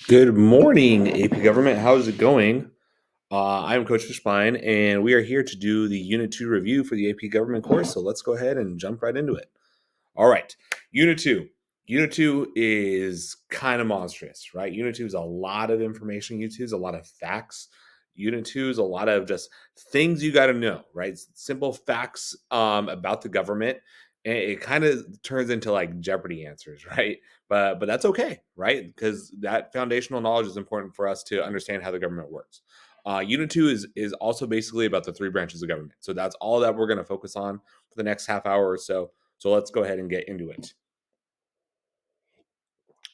Good morning, AP Government. How's it going? I'm Coach Fishbein, and we are here to do the Unit 2 review for the AP Government course. So let's go ahead and jump right into it. All right, Unit 2. Unit 2 is kind of monstrous, right? Unit 2 is a lot of information. Unit 2 is a lot of facts. Unit 2 is a lot of just things you got to know, right? Simple facts about the government. And it kind of turns into like Jeopardy answers, right? But that's okay, right? Because that foundational knowledge is important for us to understand how the government works. Unit 2 is also basically about the three branches of government. So that's all that we're going to focus on for the next half hour or so. So let's go ahead and get into it.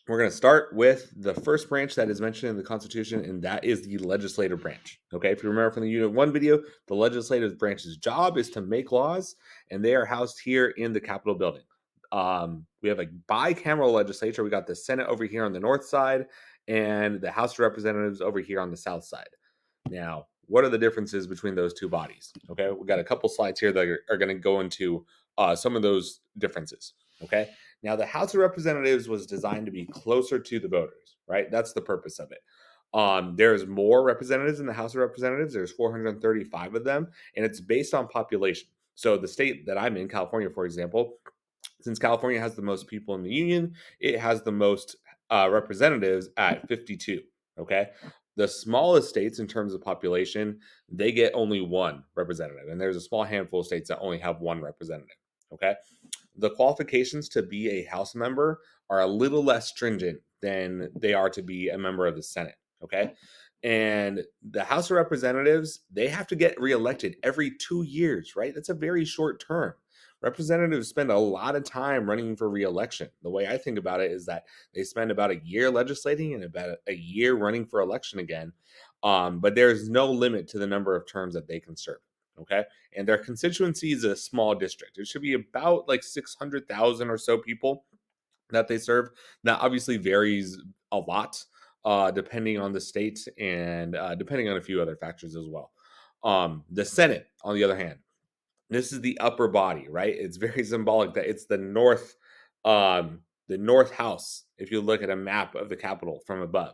We're going to start with the first branch that is mentioned in the Constitution, and that is the legislative branch. Okay, if you remember from the Unit 1 video, the legislative branch's job is to make laws, and they are housed here in the Capitol building. We have a bicameral legislature. We got the Senate over here on the north side, and the House of Representatives over here on the south side. Now, what are the differences between those two bodies? Okay, we got a couple slides here that are going to go into some of those differences. Okay, now the House of Representatives was designed to be closer to the voters, right? That's the purpose of it. There's more representatives in the House of Representatives. There's 435 of them, and it's based on population. So the state that I'm in, California, for example, since California has the most people in the union, it has the most representatives at 52. Okay. The smallest states in terms of population, they get only one representative. And there's a small handful of states that only have one representative. Okay. The qualifications to be a House member are a little less stringent than they are to be a member of the Senate. Okay. And the House of Representatives, they have to get reelected every 2 years, right? That's a very short term. Representatives spend a lot of time running for reelection. The way I think about it is that they spend about a year legislating and about a year running for election again. But there's no limit to the number of terms that they can serve. Okay. And their constituency is a small district. It should be about like 600,000 or so people that they serve. That obviously varies a lot depending on the state and depending on a few other factors as well. The Senate, on the other hand, this is the upper body, right? It's very symbolic that it's the north house. If you look at a map of the Capitol from above,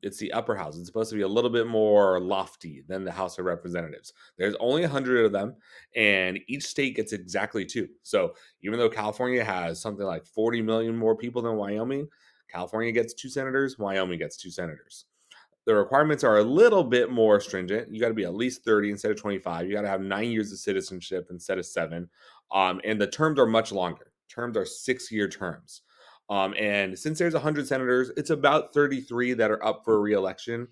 it's the upper house. It's supposed to be a little bit more lofty than the House of Representatives. There's only 100 of them, and each state gets exactly two. So even though California has something like 40 million more people than Wyoming, California gets two senators, Wyoming gets two senators. The requirements are a little bit more stringent. You got to be at least 30 instead of 25. You got to have 9 years of citizenship instead of 7. And the terms are much longer. Terms are 6-year terms. And since there's 100 senators, it's about 33 that are up for reelection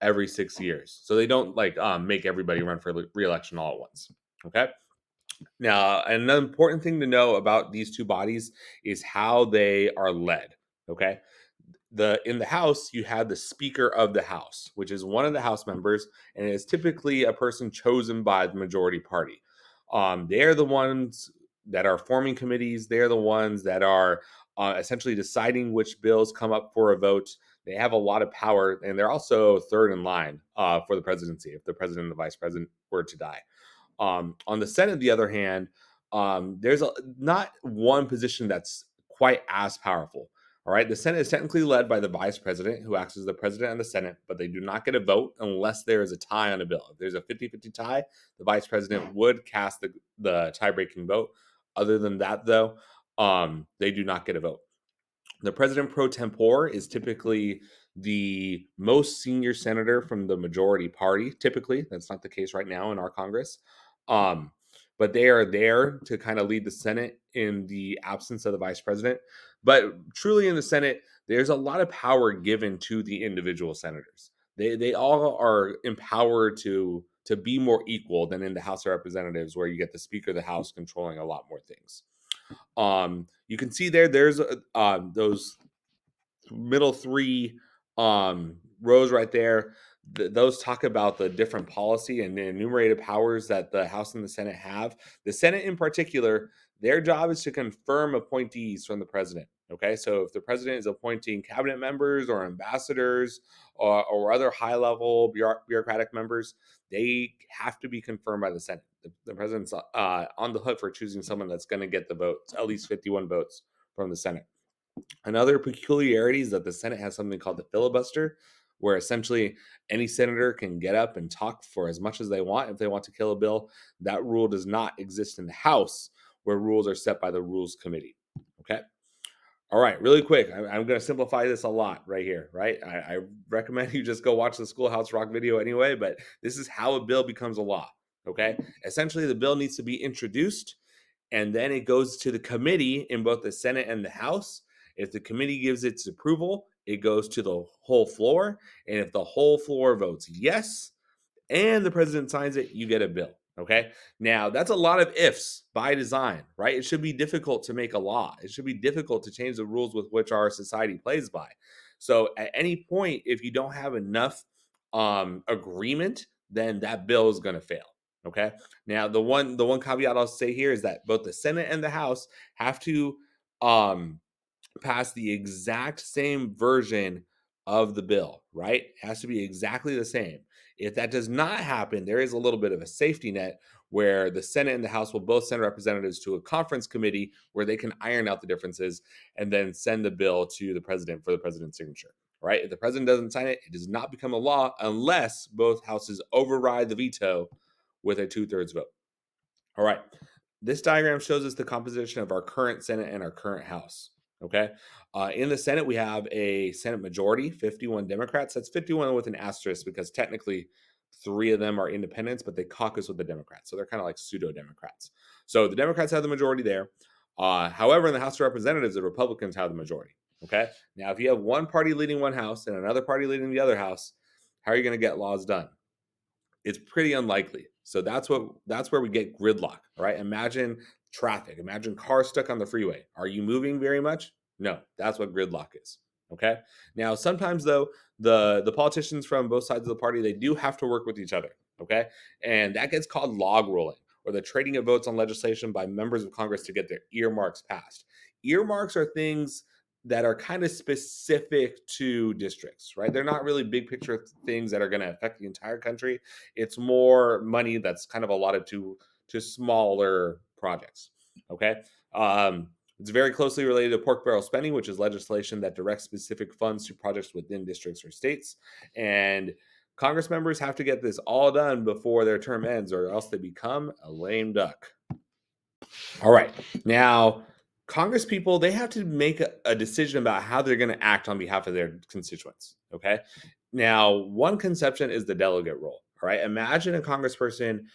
every 6 years. So they don't like make everybody run for reelection all at once. Okay. Now, another important thing to know about these two bodies is how they are led. Okay, in the House, you have the Speaker of the House, which is one of the House members, and it is typically a person chosen by the majority party. They're the ones that are forming committees. They're the ones that are essentially deciding which bills come up for a vote. They have a lot of power, and they're also third in line for the presidency if the president and the vice president were to die. On the Senate, the other hand, there's not one position that's quite as powerful. All right, the Senate is technically led by the vice president, who acts as the president of the Senate, but they do not get a vote unless there is a tie on a bill. If there's a 50-50 tie, the vice president would cast the tie-breaking vote. Other than that, though, they do not get a vote. The president pro tempore is typically the most senior senator from the majority party. Typically, that's not the case right now in our Congress. Um, but they are there to kind of lead the Senate in the absence of the vice president. But truly, in the Senate, there's a lot of power given to the individual senators. They all are empowered to be more equal than in the House of Representatives, where you get the Speaker of the House controlling a lot more things. You can see there's those middle three rows right there. Those talk about the different policy and the enumerated powers that the House and the Senate have. The Senate, in particular, their job is to confirm appointees from the president. Okay, so if the president is appointing cabinet members or ambassadors or other high level bureaucratic members, they have to be confirmed by the Senate. The president's on the hook for choosing someone that's going to get the votes, at least 51 votes from the Senate. Another peculiarity is that the Senate has something called the filibuster, where essentially any senator can get up and talk for as much as they want if they want to kill a bill. That rule does not exist in the House, where rules are set by the Rules Committee. Okay. All right, really quick. I'm going to simplify this a lot right here, right? I recommend you just go watch the Schoolhouse Rock video anyway, but this is how a bill becomes a law. Okay. Essentially, the bill needs to be introduced and then it goes to the committee in both the Senate and the House. If the committee gives its approval, it goes to the whole floor. And if the whole floor votes yes, and the president signs it, you get a bill. Okay. Now, that's a lot of ifs by design, right? It should be difficult to make a law. It should be difficult to change the rules with which our society plays by. So, at any point, if you don't have enough agreement, then that bill is going to fail. Okay. Now, the one caveat I'll say here is that both the Senate and the House have to um, pass the exact same version of the bill, right? It has to be exactly the same. If that does not happen, there is a little bit of a safety net where the Senate and the House will both send representatives to a conference committee where they can iron out the differences and then send the bill to the president for the president's signature. Right? If the president doesn't sign it, it does not become a law unless both houses override the veto with a 2/3 vote. All right. This diagram shows us the composition of our current Senate and our current House. Okay. In the Senate, we have a Senate majority, 51 Democrats. That's 51 with an asterisk because technically 3 of them are independents, but they caucus with the Democrats. So they're kind of like pseudo Democrats. So the Democrats have the majority there. However, in the House of Representatives, the Republicans have the majority. Okay. Now, if you have one party leading one house and another party leading the other house, how are you going to get laws done? It's pretty unlikely. So that's where we get gridlock, right? Imagine traffic. Imagine cars stuck on the freeway. Are you moving very much? No, that's what gridlock is. Okay. Now, sometimes though, the politicians from both sides of the party, they do have to work with each other. Okay. And that gets called log rolling or the trading of votes on legislation by members of Congress to get their earmarks passed. Earmarks are things that are kind of specific to districts, right? They're not really big picture things that are going to affect the entire country. It's more money that's kind of allotted to smaller projects. Okay. It's very closely related to pork barrel spending, which is legislation that directs specific funds to projects within districts or states. And Congress members have to get this all done before their term ends, or else they become a lame duck. All right. Now, Congress people, they have to make a decision about how they're going to act on behalf of their constituents. Okay. Now, one conception is the delegate role. All right. Imagine a congressperson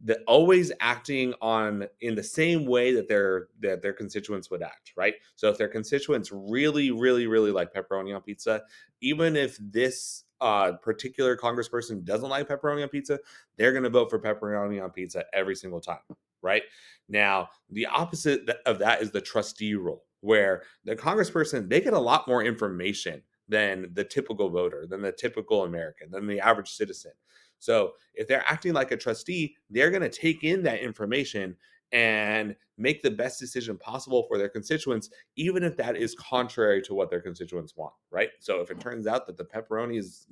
that always acting on in the same way that their constituents would act, right? So if their constituents really, really, really like pepperoni on pizza, even if this particular congressperson doesn't like pepperoni on pizza, they're going to vote for pepperoni on pizza every single time, right? Now, the opposite of that is the trustee role, where the congressperson, they get a lot more information than the typical voter, than the typical American, than the average citizen. So if they're acting like a trustee, they're going to take in that information and make the best decision possible for their constituents, even if that is contrary to what their constituents want, right? So if it turns out that the pepperoni is,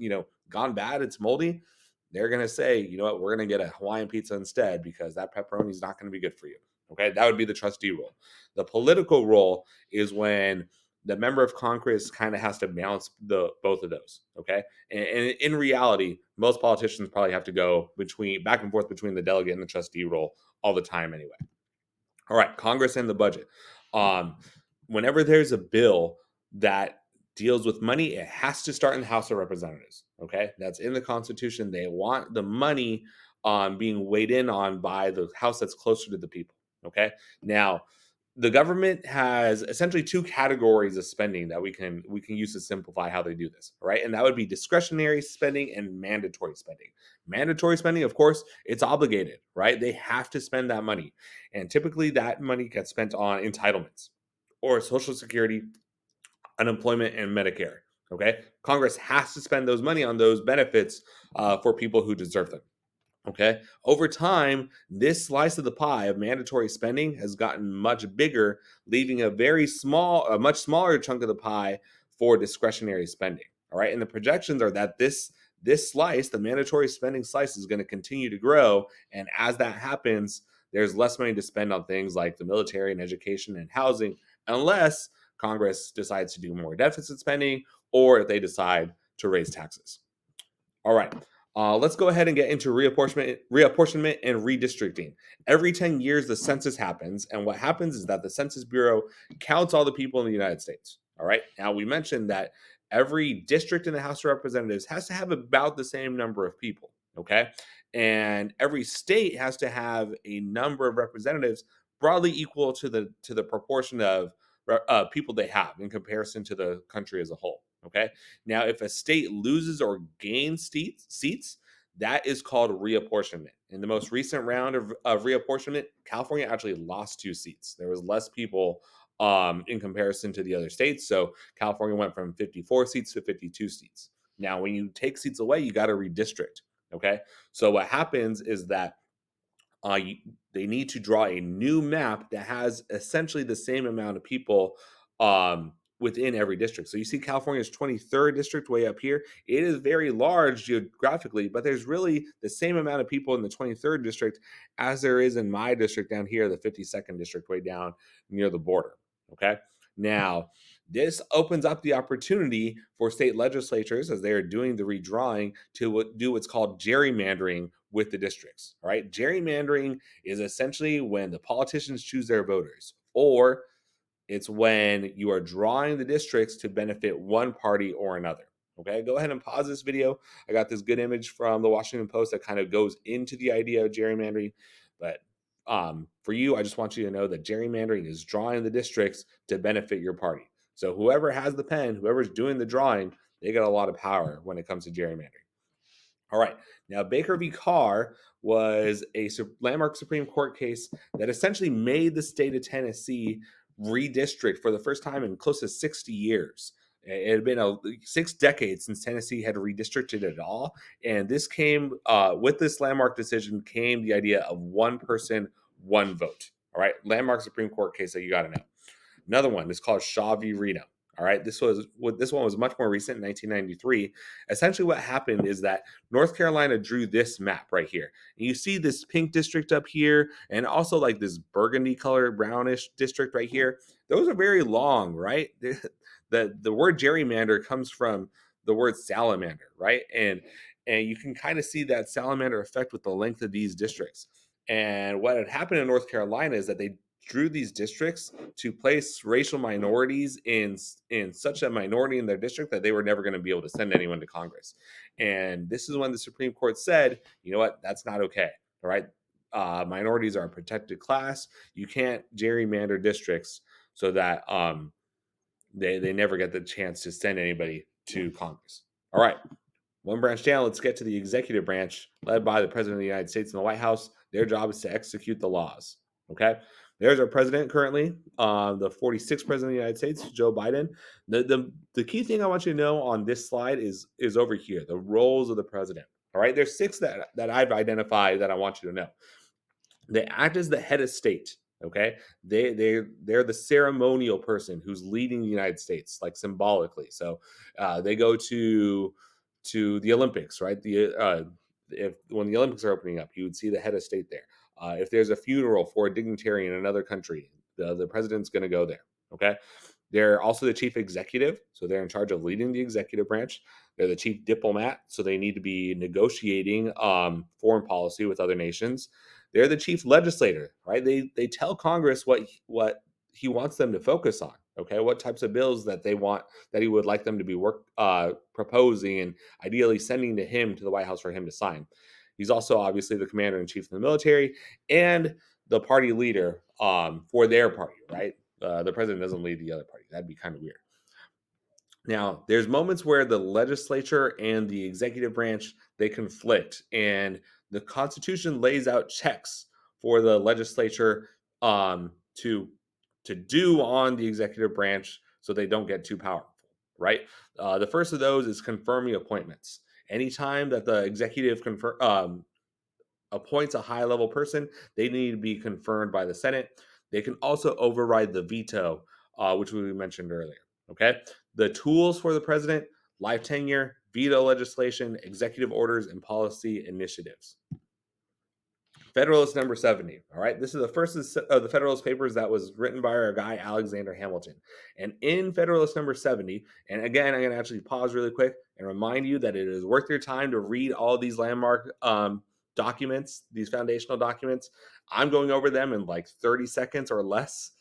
gone bad, it's moldy, they're going to say, you know what, we're going to get a Hawaiian pizza instead because that pepperoni is not going to be good for you. Okay, that would be the trustee role. The political role is when the member of Congress kind of has to balance both of those. Okay, and in reality, most politicians probably have to go back and forth between the delegate and the trustee role all the time anyway. All right, Congress and the budget. Whenever there's a bill that deals with money, it has to start in the House of Representatives. Okay, that's in the Constitution. They want the money being weighed in on by the House that's closer to the people. Okay, now the government has essentially 2 categories of spending that we can use to simplify how they do this, right? And that would be discretionary spending and mandatory spending. Mandatory spending, of course, it's obligated, right? They have to spend that money. And typically that money gets spent on entitlements or Social Security, unemployment, and Medicare. Okay. Congress has to spend those money on those benefits for people who deserve them. Okay. Over time, this slice of the pie of mandatory spending has gotten much bigger, leaving a much smaller chunk of the pie for discretionary spending. All right. And the projections are that this slice, the mandatory spending slice, is going to continue to grow. And as that happens, there's less money to spend on things like the military and education and housing, unless Congress decides to do more deficit spending or if they decide to raise taxes. All right. Let's go ahead and get into reapportionment and redistricting. Every 10 years, the census happens. And what happens is that the Census Bureau counts all the people in the United States. All right. Now, we mentioned that every district in the House of Representatives has to have about the same number of people. Okay. And every state has to have a number of representatives broadly equal to the proportion of people they have in comparison to the country as a whole. Okay. Now, if a state loses or gains seats, that is called reapportionment. In the most recent round of reapportionment, California actually lost 2 seats. There was less people in comparison to the other states. So California went from 54 seats to 52 seats. Now, when you take seats away, you got to redistrict. Okay. So what happens is that they need to draw a new map that has essentially the same amount of people within every district. So you see California's 23rd district way up here. It is very large geographically, but there's really the same amount of people in the 23rd district as there is in my district down here, the 52nd district way down near the border. Okay. Now, this opens up the opportunity for state legislatures, as they are doing the redrawing, to do what's called gerrymandering with the districts. All right. Gerrymandering is essentially when the politicians choose their voters, or it's when you are drawing the districts to benefit one party or another. Okay, go ahead and pause this video. I got this good image from the Washington Post that kind of goes into the idea of gerrymandering. But for you, I just want you to know that gerrymandering is drawing the districts to benefit your party. So whoever has the pen, whoever's doing the drawing, they got a lot of power when it comes to gerrymandering. All right. Now, Baker v. Carr was a landmark Supreme Court case that essentially made the state of Tennessee redistrict for the first time in close to 60 years. It had been 6 decades since Tennessee had redistricted at all. And this came with this landmark decision came the idea of one person, one vote. All right. Landmark Supreme Court case that you got to know. Another one is called Shaw v. Reno. All right, this one was much more recent, in 1993. Essentially, what happened is that North Carolina drew this map right here. And you see this pink district up here, and also like this burgundy color, brownish district right here. Those are very long, right? The word gerrymander comes from the word salamander, right? And you can kind of see that salamander effect with the length of these districts. And what had happened in North Carolina is that they drew these districts to place racial minorities in such a minority in their district that they were never going to be able to send anyone to Congress. And this is when the Supreme Court said, you know what, that's not okay. All right. Minorities are a protected class. You can't gerrymander districts so that they never get the chance to send anybody to Congress. All right. One branch down, let's get to the executive branch, led by the President of the United States and the White House. Their job is to execute the laws. Okay. There's our president currently, the 46th president of the United States, Joe Biden. The key thing I want you to know on this slide is over here, the roles of the president. All right. There's 6 that I've identified that I want you to know. They act as the head of state. Okay, they're the ceremonial person who's leading the United States, like symbolically. So they go to the Olympics, right? If when the Olympics are opening up, you would see the head of state there. If there's a funeral for a dignitary in another country, the president's going to go there. Okay, they're also the chief executive, so they're in charge of leading the executive branch. They're the chief diplomat, so they need to be negotiating foreign policy with other nations. They're the chief legislator, right? They tell Congress what he wants them to focus on. Okay, what types of bills that they want that he would like them to be proposing and ideally sending to him to the White House for him to sign. He's also obviously the commander in chief of the military and the party leader for their party, right? The president doesn't lead the other party. That'd be kind of weird. Now, there's moments where the legislature and the executive branch, they conflict, and the Constitution lays out checks for the legislature to do on the executive branch so they don't get too powerful, right? The first of those is confirming appointments. Anytime that the executive appoints a high-level person, they need to be confirmed by the Senate. They can also override the veto, which we mentioned earlier. Okay, the tools for the president: life tenure, veto legislation, executive orders, and policy initiatives. Federalist number 70. All right. This is the first of the Federalist Papers that was written by our guy, Alexander Hamilton. And in Federalist number 70, and again, I'm going to actually pause really quick and remind you that it is worth your time to read all these landmark documents, these foundational documents. I'm going over them in like 30 seconds or less.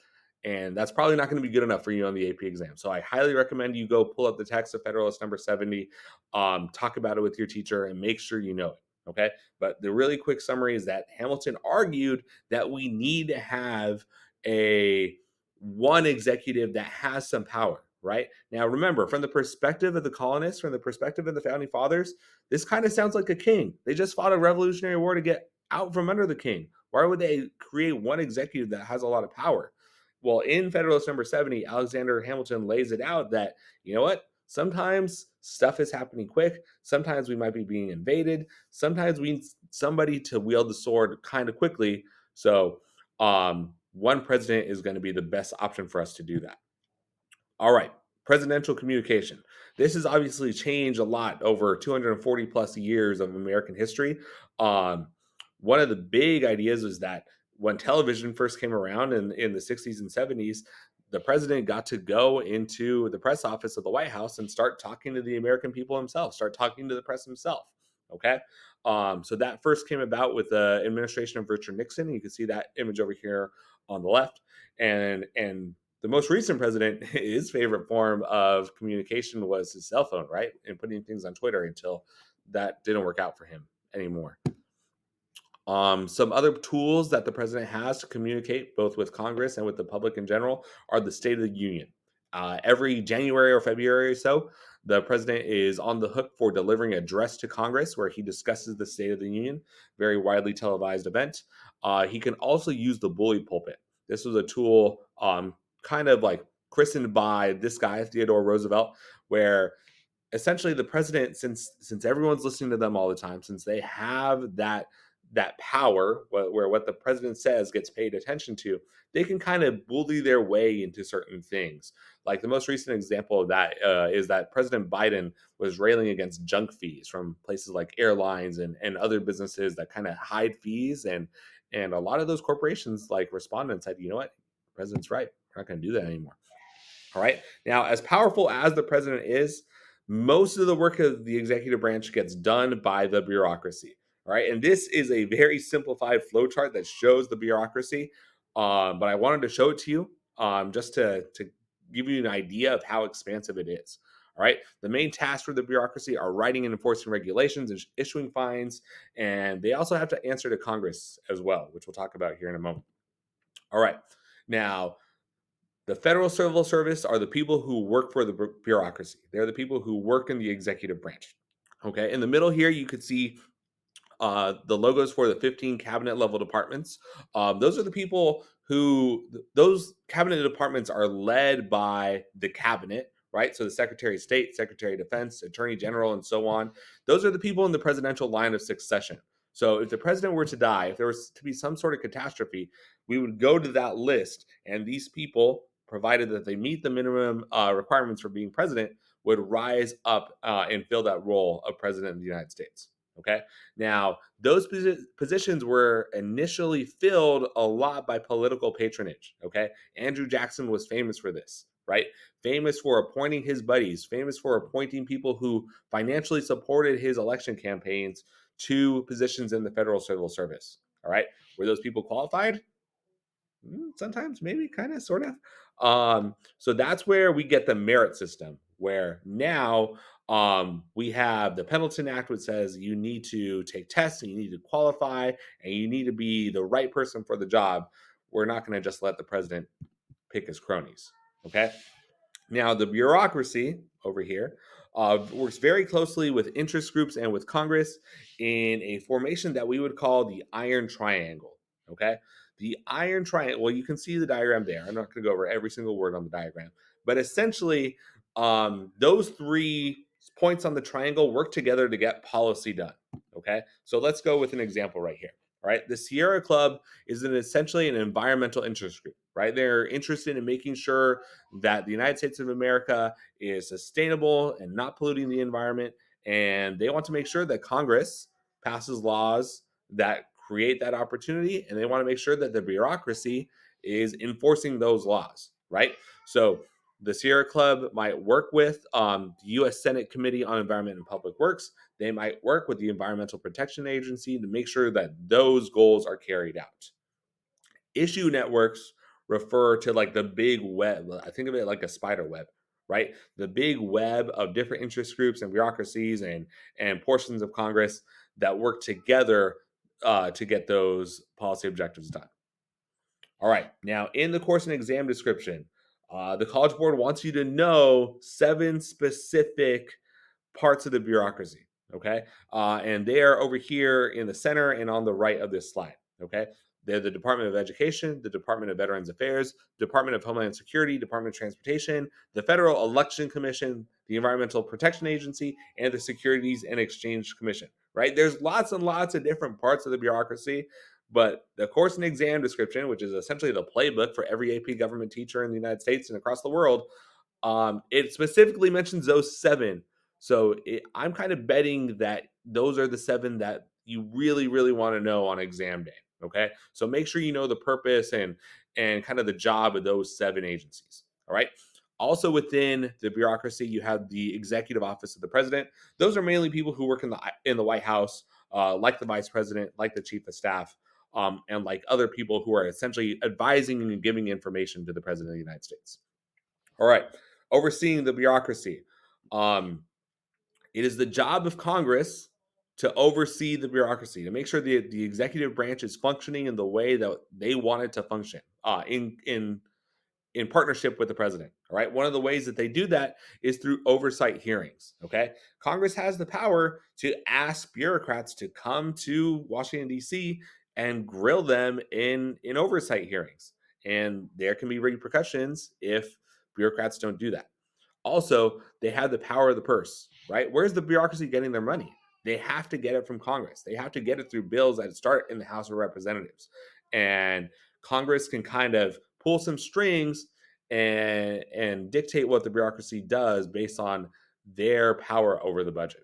And that's probably not going to be good enough for you on the AP exam. So I highly recommend you go pull up the text of Federalist number 70, talk about it with your teacher, and make sure you know it. Okay. But the really quick summary is that Hamilton argued that we need to have a one executive that has some power, right? Now, remember, from the perspective of the colonists, from the perspective of the founding fathers, this kind of sounds like a king. They just fought a Revolutionary War to get out from under the king. Why would they create one executive that has a lot of power? Well, in Federalist number 70, Alexander Hamilton lays it out that, you know what? Sometimes stuff is happening quick. Sometimes we might be being invaded. Sometimes we need somebody to wield the sword kind of quickly. So, one president is going to be the best option for us to do that. All right, presidential communication. This has obviously changed a lot over 240 plus years of American history. One of the big ideas was that when television first came around in the 60s and 70s, the president got to go into the press office of the White House and start talking to the American people himself, start talking to the press himself. Okay. So that first came about with the administration of Richard Nixon. You can see that image over here on the left. And the most recent president, his favorite form of communication was his cell phone, right? And putting things on Twitter until that didn't work out for him anymore. Some other tools that the president has to communicate both with Congress and with the public in general are the State of the Union. Every January or February or so, the president is on the hook for delivering an address to Congress where he discusses the State of the Union, very widely televised event. He can also use the bully pulpit. This was a tool kind of like christened by this guy, Theodore Roosevelt, where essentially the president, since everyone's listening to them all the time, since they have that power where what the president says gets paid attention to, they can kind of bully their way into certain things. Like the most recent example of that is that President Biden was railing against junk fees from places like airlines and other businesses that kind of hide fees, and a lot of those corporations like responded and said, you know what, the president's right, we're not going to do that anymore. All right. Now, as powerful as the president is, most of the work of the executive branch gets done by the bureaucracy. All right. And this is a very simplified flowchart that shows the bureaucracy. But I wanted to show it to you just to give you an idea of how expansive it is. All right. The main tasks for the bureaucracy are writing and enforcing regulations and issuing fines. And they also have to answer to Congress as well, which we'll talk about here in a moment. All right. Now, the Federal Civil Service are the people who work for the bureaucracy. They're the people who work in the executive branch. Okay. In the middle here, you could see the logos for the 15 cabinet level departments. Those are the people those cabinet departments are led by the cabinet, right? So the Secretary of State, Secretary of Defense, Attorney General, and so on. Those are the people in the presidential line of succession. So if the president were to die, if there was to be some sort of catastrophe, we would go to that list, and these people, provided that they meet the minimum requirements for being president, would rise up and fill that role of president of the United States. Okay. Now, those positions were initially filled a lot by political patronage. Okay. Andrew Jackson was famous for this, right? Famous for appointing his buddies, famous for appointing people who financially supported his election campaigns to positions in the Federal Civil Service. All right. Were those people qualified? Sometimes, maybe, kind of, sort of. So that's where we get the merit system, where now we have the Pendleton Act, which says you need to take tests and you need to qualify and you need to be the right person for the job. We're not going to just let the president pick his cronies. Okay. Now, the bureaucracy over here works very closely with interest groups and with Congress in a formation that we would call the Iron Triangle. Okay. The Iron Triangle, well, you can see the diagram there. I'm not going to go over every single word on the diagram, but essentially, those 3 points on the triangle work together to get policy done. Okay. So let's go with an example right here. All right. The Sierra Club is essentially an environmental interest group, right? They're interested in making sure that the United States of America is sustainable and not polluting the environment. And they want to make sure that Congress passes laws that create that opportunity, and they want to make sure that the bureaucracy is enforcing those laws, right? So the Sierra Club might work with the U.S. Senate Committee on Environment and Public Works. They might work with the Environmental Protection Agency to make sure that those goals are carried out. Issue networks refer to like the big web. I think of it like a spider web, right? The big web of different interest groups and bureaucracies and portions of Congress that work together to get those policy objectives done. All right. Now, in the course and exam description, the College Board wants you to know 7 specific parts of the bureaucracy. Okay. And they are over here in the center and on the right of this slide. Okay. They're the Department of Education, the Department of Veterans Affairs, Department of Homeland Security, Department of Transportation, the Federal Election Commission, the Environmental Protection Agency, and the Securities and Exchange Commission, right? There's lots and lots of different parts of the bureaucracy, but the course and exam description, which is essentially the playbook for every AP government teacher in the United States and across the world, it specifically mentions those 7. So I'm kind of betting that those are the 7 that you really, really want to know on exam day. Okay, so make sure you know the purpose and kind of the job of those 7 agencies. All right. Also within the bureaucracy, you have the Executive Office of the President. Those are mainly people who work in the White House, like the Vice President, like the Chief of Staff, and like other people who are essentially advising and giving information to the President of the United States. All right, overseeing the bureaucracy. It is the job of Congress to oversee the bureaucracy, to make sure the executive branch is functioning in the way that they want it to function, in partnership with the president. All right. One of the ways that they do that is through oversight hearings. Okay. Congress has the power to ask bureaucrats to come to Washington, D.C. and grill them in oversight hearings. And there can be repercussions if bureaucrats don't do that. Also, they have the power of the purse, right? Where's the bureaucracy getting their money? They have to get it from Congress. They have to get it through bills that start in the House of Representatives. And Congress can kind of pull some strings and dictate what the bureaucracy does based on their power over the budget.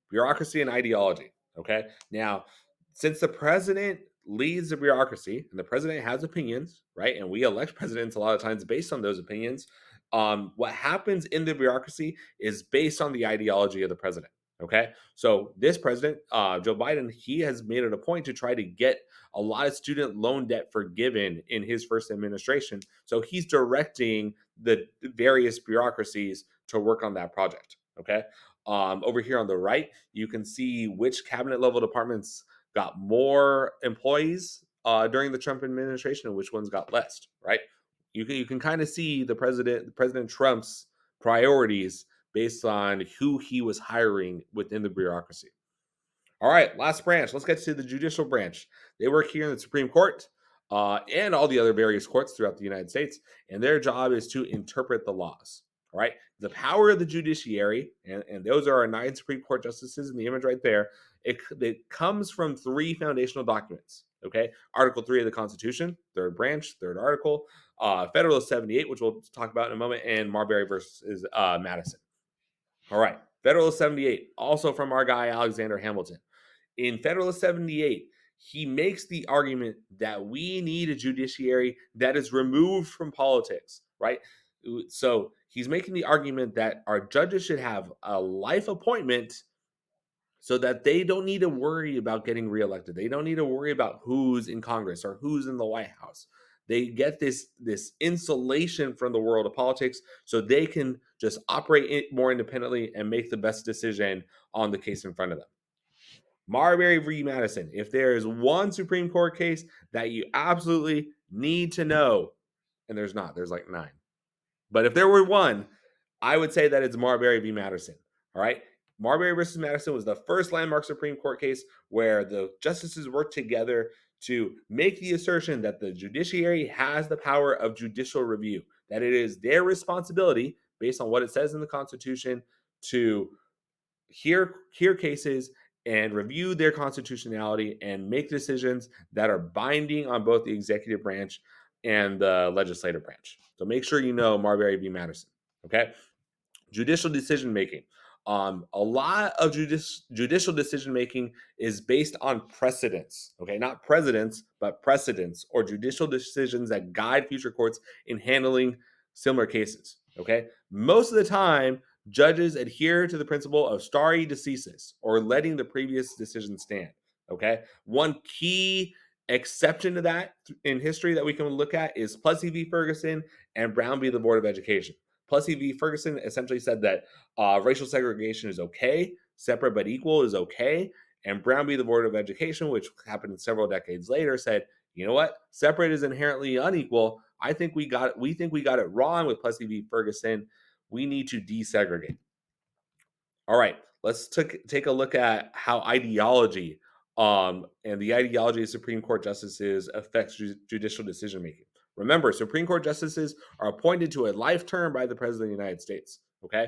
Bureaucracy and ideology. Okay. Now, since the president leads the bureaucracy and the president has opinions, right? And we elect presidents a lot of times based on those opinions. What happens in the bureaucracy is based on the ideology of the president. Okay. So this president, Joe Biden, he has made it a point to try to get a lot of student loan debt forgiven in his first administration. So he's directing the various bureaucracies to work on that project. Okay. Over here on the right, you can see which cabinet level departments got more employees during the Trump administration and which ones got less, right? You can kind of see President Trump's priorities based on who he was hiring within the bureaucracy. All right, last branch. Let's get to the judicial branch. They work here in the Supreme Court and all the other various courts throughout the United States, and their job is to interpret the laws. All right, the power of the judiciary, and those are our 9 Supreme Court justices in the image right there. It comes from 3 foundational documents. Okay, Article 3 of the Constitution, third branch, third article, Federalist 78, which we'll talk about in a moment, and Marbury versus Madison. All right, Federalist 78, also from our guy Alexander Hamilton. In Federalist 78, he makes the argument that we need a judiciary that is removed from politics, right? So he's making the argument that our judges should have a life appointment so that they don't need to worry about getting reelected. They don't need to worry about who's in Congress or who's in the White House. They get this insulation from the world of politics so they can just operate more independently and make the best decision on the case in front of them. Marbury v. Madison. If there is one Supreme Court case that you absolutely need to know, and there's not, there's like 9. But if there were one, I would say that it's Marbury v. Madison. All right. Marbury versus Madison was the first landmark Supreme Court case where the justices worked together to make the assertion that the judiciary has the power of judicial review, that it is their responsibility, based on what it says in the Constitution, to hear cases and review their constitutionality and make decisions that are binding on both the executive branch and the legislative branch. So make sure you know Marbury v. Madison. Okay. Judicial decision making. A lot of judicial decision making is based on precedents, okay, not presidents, but precedents or judicial decisions that guide future courts in handling similar cases. Okay, most of the time, judges adhere to the principle of stare decisis or letting the previous decision stand. Okay, one key exception to that in history that we can look at is Plessy v. Ferguson and Brown v. the Board of Education. Plessy v. Ferguson essentially said that racial segregation is okay, separate but equal is okay, and Brown v. the Board of Education, which happened several decades later, said, you know what, separate is inherently unequal. We think we got it wrong with Plessy v. Ferguson. We need to desegregate. All right, let's take a look at how ideology and the ideology of Supreme Court justices affects judicial decision making. Remember, Supreme Court justices are appointed to a life term by the President of the United States. Okay,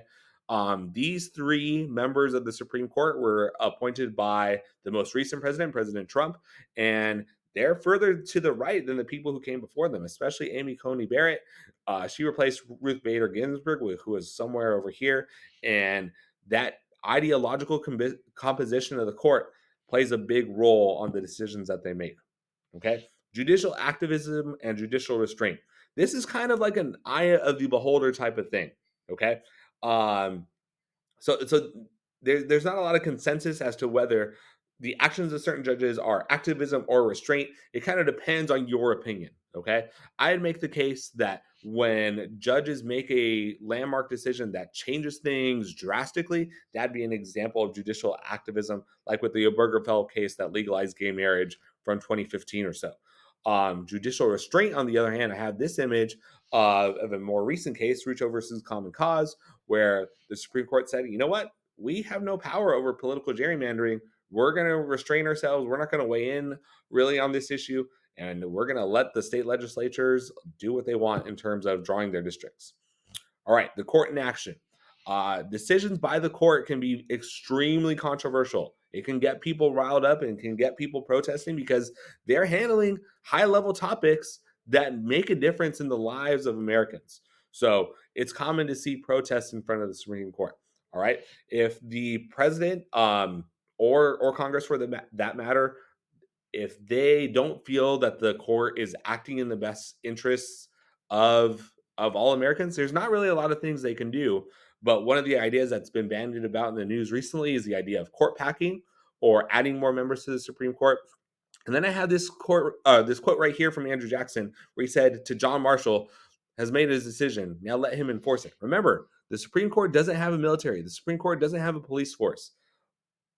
these three members of the Supreme Court were appointed by the most recent president, President Trump, and they're further to the right than the people who came before them, especially Amy Coney Barrett. She replaced Ruth Bader Ginsburg, who was somewhere over here, and that ideological composition of the court plays a big role on the decisions that they make. Okay, judicial activism and judicial restraint. This is kind of like an eye of the beholder type of thing. Okay, um, so there's not a lot of consensus as to whether the actions of certain judges are activism or restraint. It kind of depends on your opinion. Okay, I'd make the case that when judges make a landmark decision that changes things drastically, that'd be an example of judicial activism, like with the Obergefell case that legalized gay marriage from 2015 or so. Judicial restraint, on the other hand, I have this image of a more recent case, Rucho versus Common Cause, where the Supreme Court said, you know what? We have no power over political gerrymandering. We're going to restrain ourselves. We're not going to weigh in really on this issue. And we're going to let the state legislatures do what they want in terms of drawing their districts. All right, the court in action. Decisions by the court can be extremely controversial. It can get people riled up and can get people protesting because they're handling high level topics that make a difference in the lives of Americans. So it's common to see protests in front of the Supreme Court. All right, if the president or Congress, for that matter, if they don't feel that the court is acting in the best interests of all Americans, there's not really a lot of things they can do. But one of the ideas that's been bandied about in the news recently is the idea of court packing or adding more members to the Supreme Court. And then I have this quote right here from Andrew Jackson, where he said to John Marshall, has made his decision. Now let him enforce it. Remember, the Supreme Court doesn't have a military. The Supreme Court doesn't have a police force.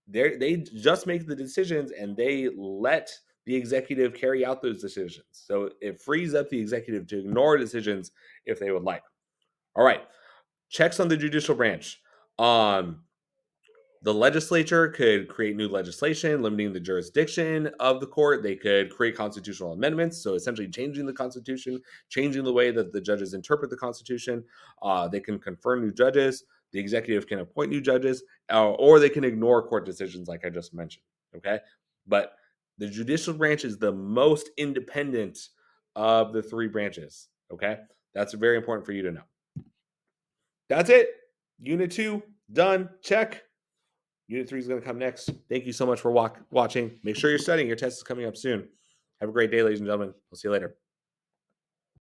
They just make the decisions and they let the executive carry out those decisions. So it frees up the executive to ignore decisions if they would like. All right, checks on the judicial branch. The legislature could create new legislation limiting the jurisdiction of the court. They could create constitutional amendments, so essentially changing the Constitution, changing the way that the judges interpret the Constitution. They can confirm new judges. The executive can appoint new judges, or they can ignore court decisions, like I just mentioned. Okay, but the judicial branch is the most independent of the three branches. Okay, that's very important for you to know. That's it. Unit 2 done. Check. Unit 3 is going to come next. Thank you so much for watching. Make sure you're studying. Your test is coming up soon. Have a great day, ladies and gentlemen. We'll see you later.